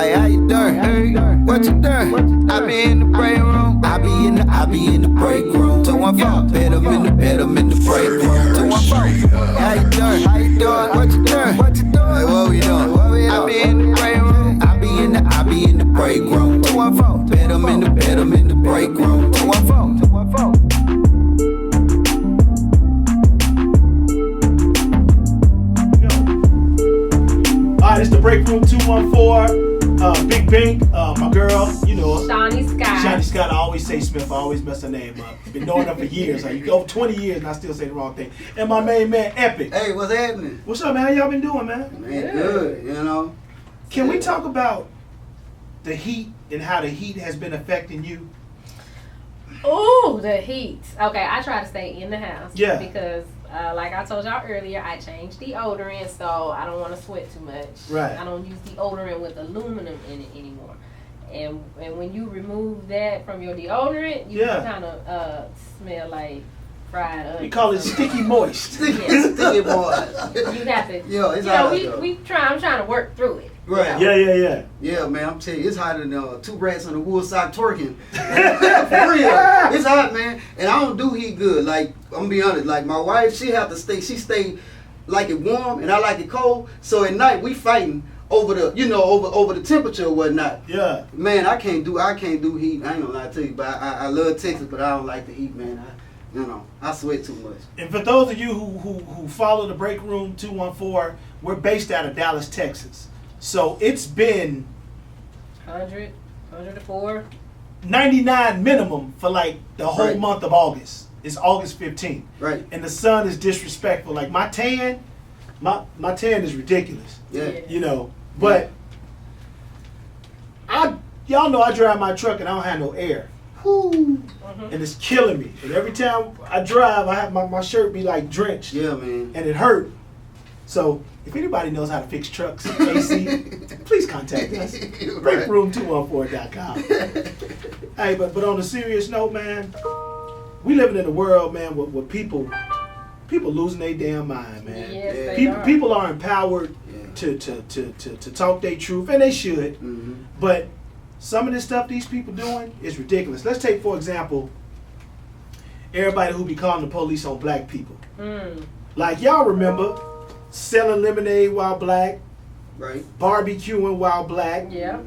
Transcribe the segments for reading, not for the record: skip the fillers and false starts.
Hey, how you doing? What you doing? I be in the break room. I be in the break room. 214, bet 'em in the break room. 214. How you doing? What you doing? Hey, what we doing? I be in the break room. I be in the break room. 214, bet 'em in the break room. 214. It's the Break Room 214. Big Bink, my girl, you know her. Shawnee Scott. Shawnee Scott, I always say Smith, I always mess her name up. Been knowing her for years. Like, over 20 years and I still say the wrong thing. And my main man, Epic. Hey, what's happening? What's up, man? How y'all been doing, man? Man, good, you know. Can we talk about the heat and how the heat has been affecting you? Ooh, the heat. Okay, I try to stay in the house. Yeah. Because, like I told y'all earlier, I changed deodorant, so I don't want to sweat too much. Right. I don't use deodorant with aluminum in it anymore. And when you remove that from your deodorant, you kind of smell like fried onions. We call it sticky moist. Sticky boy. You have to. Yo, it's hot. I'm trying to work through it. Right. Yeah. Yeah, man, I'm telling you, it's hotter than two rats on a wool sock twerking. For real. It's hot, man. And I don't do heat good. Like, I'm gonna be honest, like my wife, she stay like it warm and I like it cold. So at night we fighting over the, over the temperature or whatnot. Yeah. Man, I can't do heat. I ain't gonna lie to you, but I love Texas, but I don't like the heat, man. I sweat too much. And for those of you who follow the Break Room 214, we're based out of Dallas, Texas. So it's been 104, 99 minimum for like the whole month of August. It's August 15th. Right. And the sun is disrespectful. Like my tan is ridiculous. Yeah. You know, but y'all know I drive my truck and I don't have no air. And it's killing me. And every time I drive, I have my shirt be like drenched. Yeah, man. And it hurt. So if anybody knows how to fix trucks, AC, please contact us. Right. Breakroom214.com. Hey, but on a serious note, man, we living in a world, man, with people losing their damn mind, man. Yes, People are empowered to talk their truth, and they should. Mm-hmm. But some of this stuff these people doing is ridiculous. Let's take, for example, everybody who be calling the police on black people. Like, y'all remember selling lemonade while black, right? Barbecuing while black. Yeah.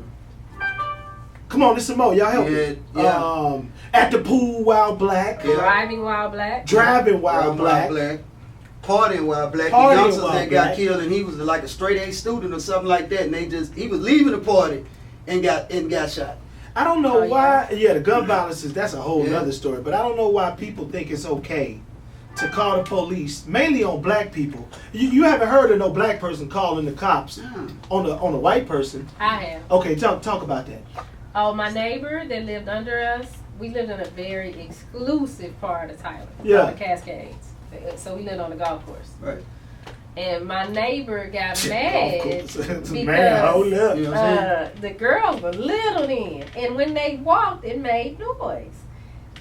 Come on, this some more. Y'all help me. Yeah. At the pool while black. Yeah. Driving while black. Driving while black. Partying while black. Partying The youngsters while that black. got killed, and he was like a straight A student or something like that, and he was leaving the party and got shot. I don't know why. Yeah. The gun violence that's a whole other story. But I don't know why people think it's okay to call the police, mainly on black people. You haven't heard of no black person calling the cops on a white person. I have. Okay, talk about that. Oh, my neighbor that lived under us, we lived in a very exclusive part of Tyler. Yeah. The Cascades. So we lived on the golf course. Right. And my neighbor got mad because Man, hold up. You know what I'm saying? the girls were little then. And when they walked, it made noise.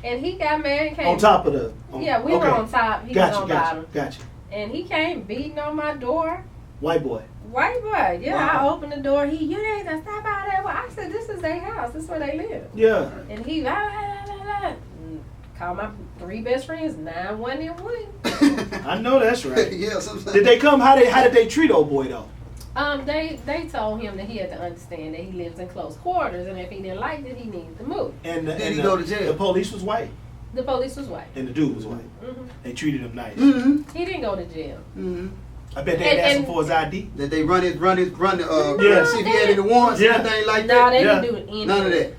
And he got mad and came. On top of the... Yeah, we were on top. He was on bottom. Gotcha. And he came beating on my door. White boy. White boy. Yeah, Wow. I opened the door. You need to stop out there. Well, I said, this is their house. This is where they live. Yeah. And he called my 3 best friends, 911. I know that's right. Yeah, sometimes. Did they come? How did they treat old boy though? They told him that he had to understand that he lives in close quarters, and if he didn't like it, he needed to move. And Did he go to jail? The police was white, The police was white. and the dude was white. hmm They treated him nice. Mm-hmm. He didn't go to jail. Mm-hmm. I bet they asked him for his ID. That they run Yeah. see if he had any warrants, Yeah. anything like No, that. they Yeah. didn't do anything. None of that.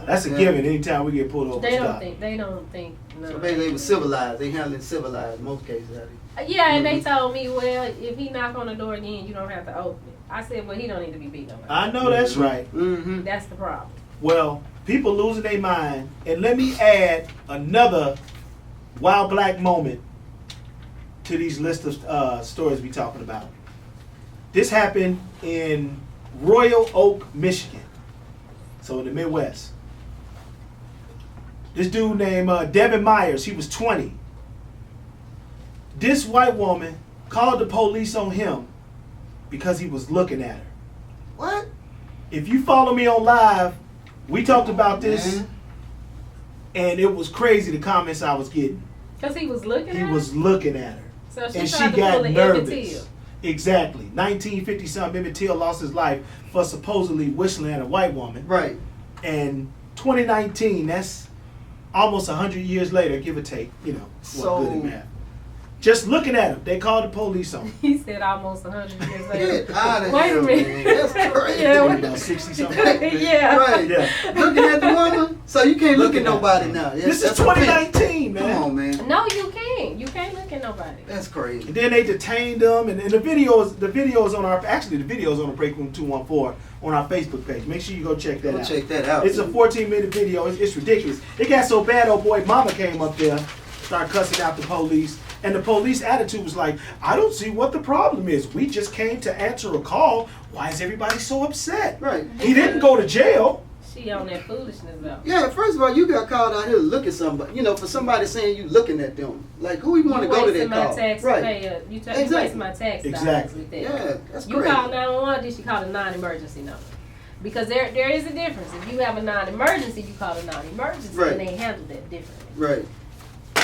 That's a Yeah. given. Anytime we get pulled over, They don't stop. think. They don't think. No. So basically, they were civilized. They handled it civilized in most cases. Yeah, and they told me, well, if he knock on the door again, you don't have to open it. I said, well, he don't need to be beat on. I know that's right. Mm-hmm. That's the problem. Well, people losing their mind, and let me add another wild black moment to these list of stories we talking about. This happened in Royal Oak, Michigan, so in the Midwest. This dude named Devin Myers, he was 20. This white woman called the police on him because he was looking at her. What? If you follow me on live, we talked about this, and it was crazy the comments I was getting. Because he was looking at her? He was looking at her. So And she tried to got pull an nervous. Emmett Till. Exactly. 1950-something, Emmett Till lost his life for supposedly whistling at a white woman. Right. And 2019, that's almost 100 years later, give or take, you know, So- what good at math. Just looking at him, they called the police on him. He said almost 100 years later. Get out of Wait a here, minute. man. That's crazy. Yeah, Maybe about 60-something. Yeah. Right. Yeah. Looking at the woman, so you can't look Looking at at nobody her. now. This is That's offense. 2019, man. Come on, man. No, you can't. You can't look at nobody. That's crazy. And then they detained them, and the videos on our, actually the videos on the Break Room 214 on our Facebook page. Make sure you go check that Go out. check that out. It's a 14-minute video. It's ridiculous. It got so bad, old boy mama came up there, started cussing out the police, and the police attitude was like, I don't see what the problem is. We just came to answer a call. Why is everybody so upset? Right. He didn't go to jail. She on that foolishness though. Yeah, first of all, you got called out here to look at somebody. You know, for somebody saying you looking at them. Like, who you want to go to that my call? tax Right. payer. You Exactly. wasting my tax dollars Exactly. with that. Yeah, that's You crazy. call 911, then she call a non-emergency number. Because there is a difference. If you have a non-emergency, you call a non-emergency, Right. and they handle that differently. Right.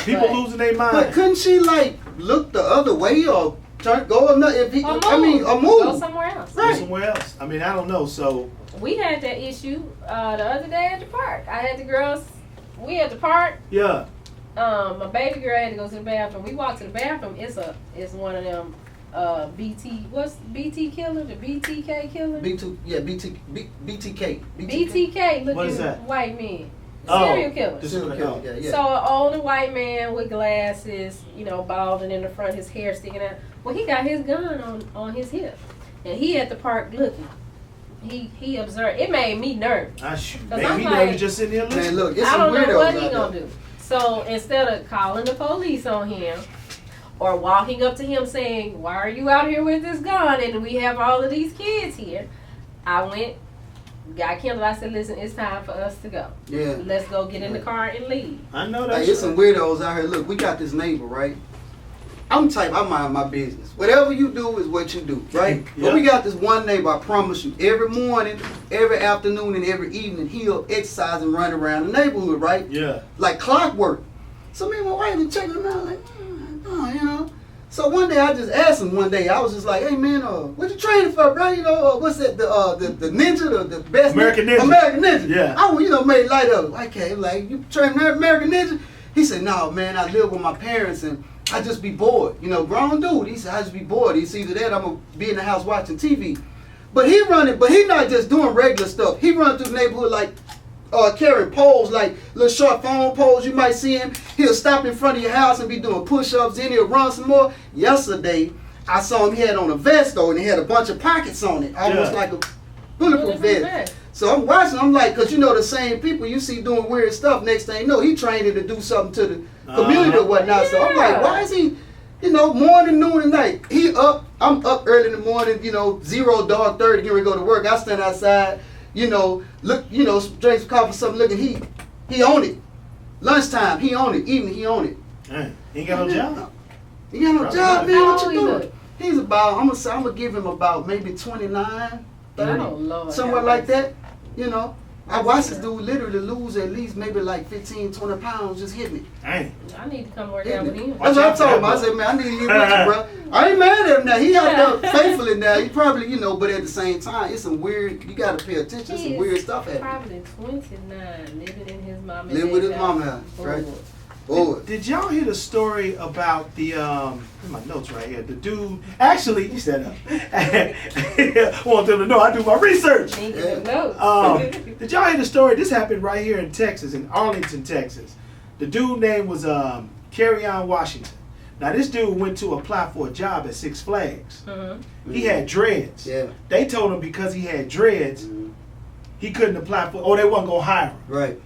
People But- losing their But mind. couldn't she like look the other way or go another? If he, Or move. I mean, a Go move. somewhere else. Go somewhere else. I mean, I don't know. So We had that issue the other day at the park. I had the girls. We at the park. yeah, My baby girl had to go to the bathroom. We walked to the bathroom. It's one of them what's BT Killer, the BTK Killer? BTK. BTK looking What is that? white men. Oh, Serial killer. this- Serial killer, yeah, yeah. So an older white man with glasses, you know, balding in the front, his hair sticking out. Well, he got his gun on his hip, and he at the park looking. He observed. It made me nervous. I shoot. 'Cause Maybe I'm he like- nervous just sitting there Man, listening. look, it's I some don't know weirdos what he out gonna there. do. So instead of calling the police on him or walking up to him saying, "Why are you out here with this gun?" and we have all of these kids here, I went, got Kendall. I said, "Listen, it's time for us to go. Yeah. Let's go get in the car and leave." I know Like, that's it's some weirdos out here. Look, we got this neighbor, right? I mind my business. Whatever you do is what you do, right? Yeah. But we got this one neighbor, I promise you, every morning, every afternoon, and every evening, he'll exercise and run around the neighborhood, right? Yeah. Like clockwork. So me and my wife was checking him out, like, you know. So one day I just asked him one day, I was just like, hey man, what you training for, bro? You know, what's that, the ninja, the best American Ninja. American Ninja. Yeah. I, made light of it. Okay, like, you training American Ninja? He said, no, man, I live with my parents and I just be bored. You know, grown dude. He said, I just be bored. It's either that or I'm going to be in the house watching TV. But he not just doing regular stuff. He run through the neighborhood like, carrying poles, like little short phone poles. You might see him. He'll stop in front of your house and be doing push-ups. Then he'll run some more. Yesterday, I saw him. He had on a vest though, and he had a bunch of pockets on it, almost Yeah. like a bulletproof vest. So I'm watching. I'm like, cause you know the same people you see doing weird stuff. Next thing you know, he training to do something to the community or whatnot. So I'm like, why is he? You know, morning, noon, and night. He up. I'm up early in the morning. You know, 0 dark 30. Getting ready to go to work. I stand outside. You know, look. You know, drink some coffee, something. Looking, he on it. Lunchtime, he on it. Evening, he on it. Hey, he ain't got no job. He got no Probably job, not. man. How What old you he doing? look? He's about. I'm gonna give him about maybe 29, 30, Oh, Lord, somewhere have like mercy. that. You know. I watched this dude literally lose at least maybe like 15, 20 pounds just hitting it. Dang. I need to come work out with him. That's what I told him. I said, man, I need to get with you, bro. I ain't mad at him now. He out there faithfully now. He probably, you know, but at the same time, it's some weird, you got to pay attention to some weird stuff happening. Probably 29, living in his mom and Live with his dad's mama house. house, right? Bored. Boy. Did y'all hear the story about the here's my notes right here. The dude actually he said want them to know I do my research. Thinking of notes. Did y'all hear the story? This happened right here in Texas, in Arlington, Texas. The dude name was Carry-On Washington. Now this dude went to apply for a job at Six Flags. Mm-hmm. He had dreads. Yeah. They told him because he had dreads, he couldn't apply for. They wasn't gonna hire him. Right.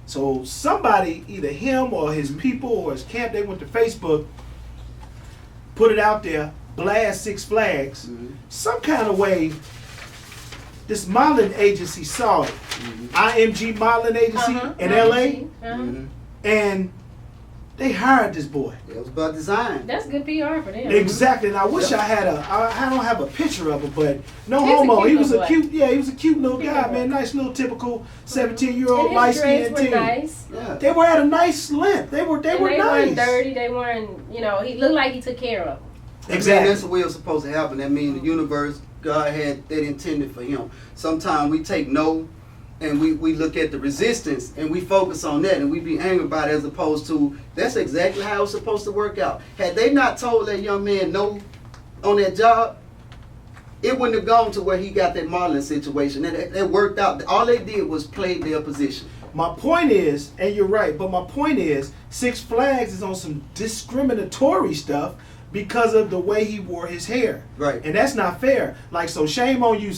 So somebody, either him or his people or his camp, they went to Facebook, put it out there, blast Six Flags. Some kind of way, this modeling agency saw it. IMG Modeling Agency in LA. Uh-huh. And They hired this boy. It was about design. That's good PR for them. Exactly, and I wish I had I don't have a picture of him, but no He's a homo. cute He was little a boy. cute, he was a cute little Cute guy, little man. boy. Nice little typical 17-year-old And light his dreads skinned were teen. nice. Yeah. They were at a nice length. They were And nice. weren't dirty. They weren't, he looked like he took care of them. Exactly. That's the way it was supposed to happen. That means the universe, God had that intended for him. Sometimes we take no and we look at the resistance and we focus on that and we be angry about it as opposed to that's exactly how it's supposed to work out. Had they not told that young man no on that job, it wouldn't have gone to where he got that modeling situation. That worked out. All they did was play their position. My point is, and you're right, but my point is, Six Flags is on some discriminatory stuff because of the way he wore his hair. Right. And that's not fair. Like, so shame on you,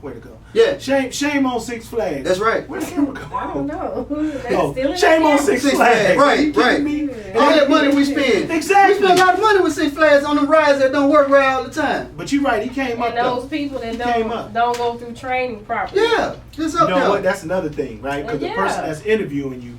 where'd it go? Yeah. Shame on Six Flags. That's right. Where'd the camera go? I don't know. They Oh, stealing shame the on camera. Six Six Flags. Flags. Right, Are you kidding right. me? All that money we spend. Exactly. We spend a lot of money with Six Flags on the rides that don't work right all the time. But you're right, he came up And though. those people that came up. don't go through training properly. Yeah. Just You up know there. what? That's another thing, right? Because the Yeah. person that's interviewing you,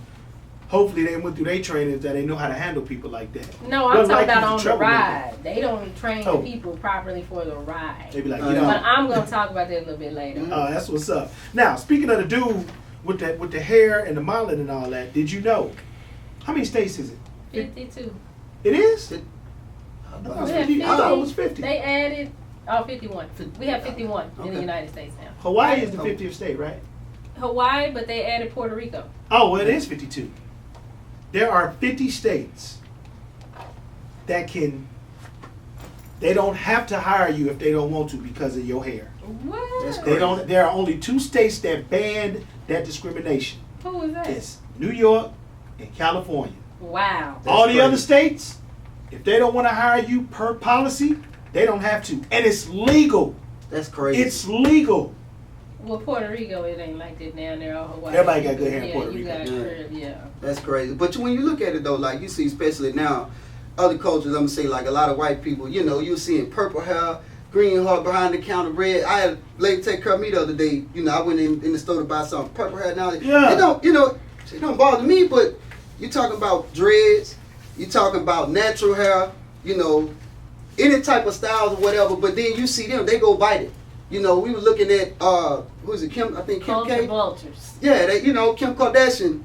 hopefully they went through their training that they know how to handle people like that. No, I'm Look talking like about he's a on the troublemaker. ride. They don't train Oh. the people properly for the ride. They be like, But you know. But I'm gonna talk about that a little bit later. That's what's up. Now, speaking of the dude with the hair and the modeling and all that, did you know? How many states is it? 52. It is? It- I thought it We was have 50. I thought it was 50. They added 51. We have 51 in the Okay. United States now. Hawaii is the 50th state, right? Hawaii, but they added Puerto Rico. Oh, well, it is 52. There are 50 states that they don't have to hire you if they don't want to because of your hair. What? That's They don't. There are only 2 states that banned that discrimination. Who is that? It's New York and California. Wow. That's All the crazy. other states, if they don't want to hire you per policy, they don't have to. And it's legal. That's crazy. It's legal. Well, Puerto Rico, it ain't like that down there or Hawaii. Everybody got good hair in Yeah, Puerto you Rico. got Yeah. good, yeah. That's crazy. But when you look at it though, like you see, especially now, other cultures, I'm gonna say like a lot of white people, you're seeing purple hair, green heart behind the counter, red. I had a lady take care of me the other day. I went in the store to buy something. Purple hair now. Yeah. It don't bother me, but you talking about dreads, you talking about natural hair, any type of styles or whatever. But then you see them, they go bite it. We were looking at who's it? Kim? I think Kim Culture K. vultures. Yeah, Kim Kardashian,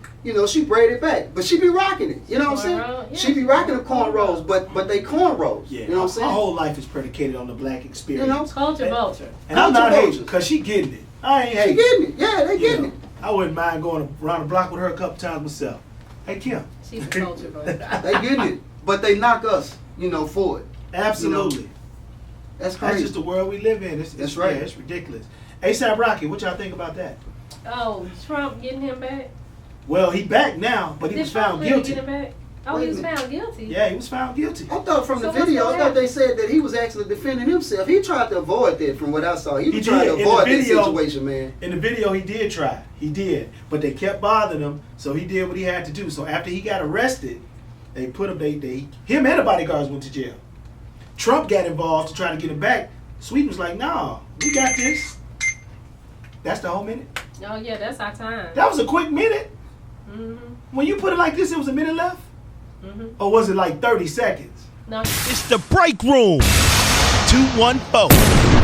she braided back, but she be rocking it. You know what I'm saying? Cornrow? Yeah. She be rocking the cornrows, but they cornrows. Yeah. You know what I'm saying? My whole life is predicated on the black experience. You know? Culture vulture. And I'm not Culture hating vultures. because she getting it. I ain't She hating. getting it. Yeah, they You getting know, it. I wouldn't mind going around the block with her a couple times myself. Hey, Kim. She's a culture vulture. They getting it, but they knock us, for it. Absolutely. That's That's crazy. just the world we live in. That's right. Yeah, it's ridiculous. ASAP Rocky, what y'all think about that? Oh, Trump getting him back? Well, he back now, but he Did was Trump found really guilty. get him back? Oh, Wait he a was minute. found guilty. Yeah, he was found guilty. I thought from the So what's video, gonna I thought they happen? said that he was actually defending himself. He tried to avoid that from what I saw. He He was trying did. to In the avoid that video- situation, man. In the video, he did try. He did. But they kept bothering him, so he did what he had to do. So after he got arrested, they put him, him and the bodyguards went to jail. Trump got involved to try to get him back. Sweden was like, nah, we got this. That's the whole minute. Oh, yeah, that's our time. That was a quick minute. Mm-hmm. When you put it like this, it was a minute left? Mm-hmm. Or was it like 30 seconds? No, It's the break room. 214.